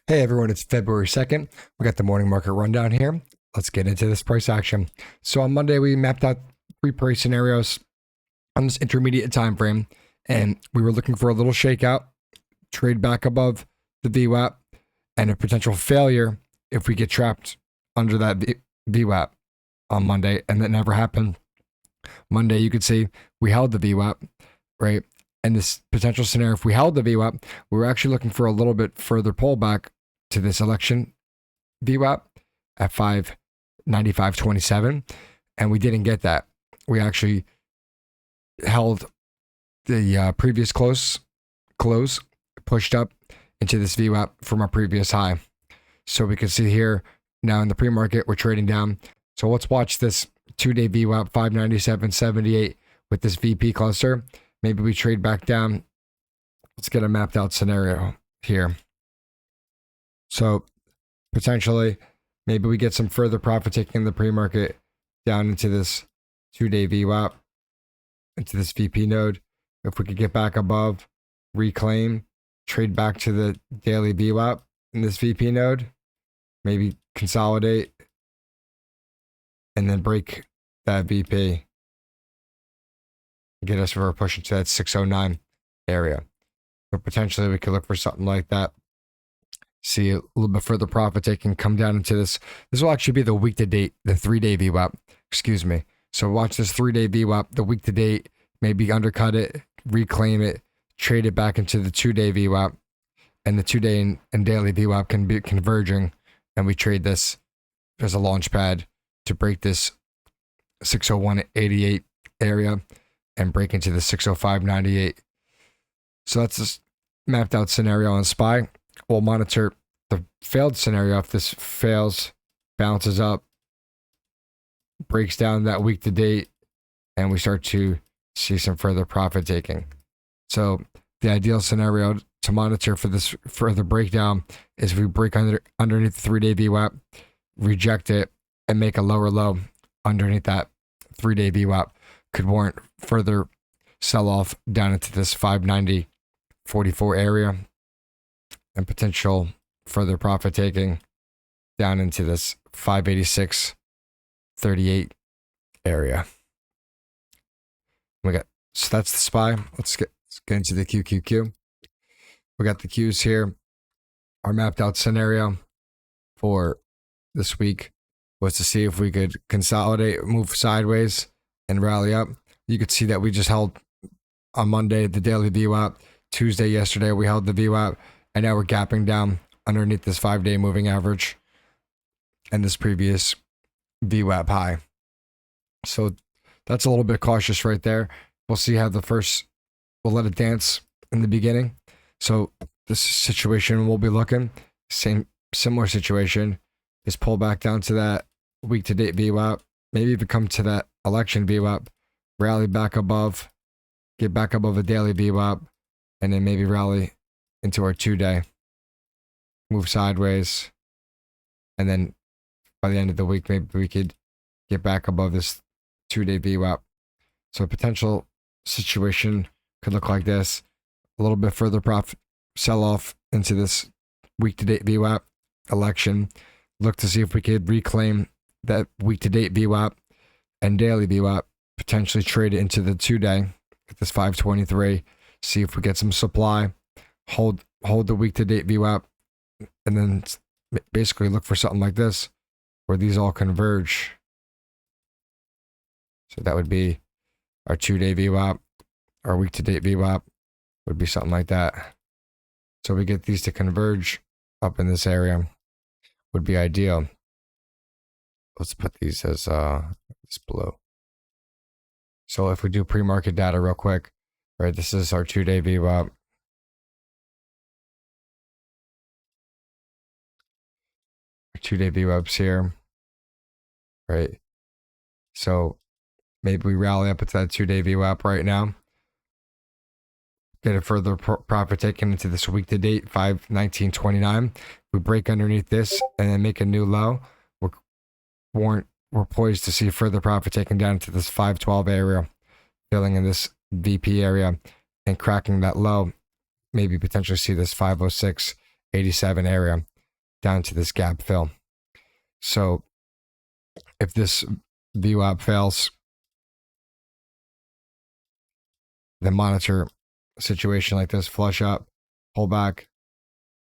Hey everyone, it's February 2nd. We got the morning market rundown here. Let's get into this price action. So on Monday, we mapped out three price scenarios on this intermediate time frame, and we were looking for a little shakeout, trade back above the VWAP, and a potential failure if we get trapped under that VWAP on Monday, and that never happened. Monday, you could see we held the VWAP, right? And this potential scenario, if we held the VWAP, we were actually looking for a little bit further pullback to this election VWAP at 595.27, and we didn't get that. We actually held the previous close, pushed up into this VWAP from our previous high. So we can see here now in the pre-market, we're trading down. So let's watch this 2-day VWAP 597.78 with this VP cluster. Maybe we trade back down. Let's get a mapped out scenario here. So potentially, maybe we get some further profit taking in the pre-market down into this 2-day VWAP, into this VP node. If we could get back above, reclaim, trade back to the daily VWAP in this VP node, maybe consolidate, and then break that VP. Get us for a push into that 609 area. But potentially we could look for something like that. See a little bit further profit taking, come down into this. This will actually be the week to date, the 3-day VWAP, excuse me. So watch this 3-day VWAP, the week to date, maybe undercut it, reclaim it, trade it back into the 2-day VWAP, and the 2-day and daily VWAP can be converging, and we trade this as a launch pad to break this 601.88 area and break into the 605.98. So that's this mapped out scenario on SPY. We'll monitor the failed scenario. If this fails, bounces up, breaks down that week to date, and we start to see some further profit taking. So the ideal scenario to monitor for this further breakdown is if we break underneath the 3-day VWAP, reject it, and make a lower low underneath that 3-day VWAP. Could warrant further sell off down into this 590.44 area and potential further profit taking down into this 586.38 area. So that's the SPY. Let's get into the QQQ. We got the Qs here. Our mapped out scenario for this week was to see if we could consolidate, move sideways, and rally up. You could see that we just held on Monday the daily VWAP. Tuesday yesterday we held the VWAP, and now we're gapping down underneath this 5-day moving average and this previous VWAP high. So that's a little bit cautious right there. We'll see how we'll let it dance in the beginning. So this situation we'll be looking, similar situation, is pull back down to that week to date VWAP, maybe even come to that election VWAP, rally back above, get back above a daily VWAP, and then maybe rally into our 2-day, move sideways, and then by the end of the week, maybe we could get back above this 2-day VWAP. So a potential situation could look like this: a little bit further profit sell off into this week to date VWAP, election, look to see if we could reclaim that week to date VWAP and daily VWAP, potentially trade it into the 2-day at this 523, see if we get some supply, hold the week to date VWAP, and then basically look for something like this where these all converge. So that would be our 2-day VWAP, our week to date VWAP would be something like that. So we get these to converge up in this area would be ideal. Let's put these as this blue. So if we do pre-market data real quick, right, this is our 2-day VWAP. Our 2-day VWAPs here, right? So maybe we rally up into that 2-day VWAP right now. Get a further profit taken into this week to date, 519.29. We break underneath this and then make a new low. We're poised to see further profit taken down to this 512 area, filling in this VP area and cracking that low. Maybe potentially see this 506.87 area. down to this gap fill. So if this VWAP fails, then monitor a situation like this, flush up, pull back,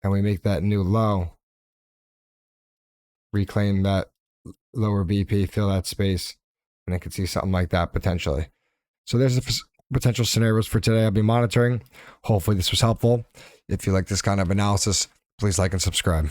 and we make that new low, reclaim that lower BP, fill that space, and I could see something like that potentially. So there's the potential scenarios for today I'll be monitoring. Hopefully this was helpful. If you like this kind of analysis, please like and subscribe.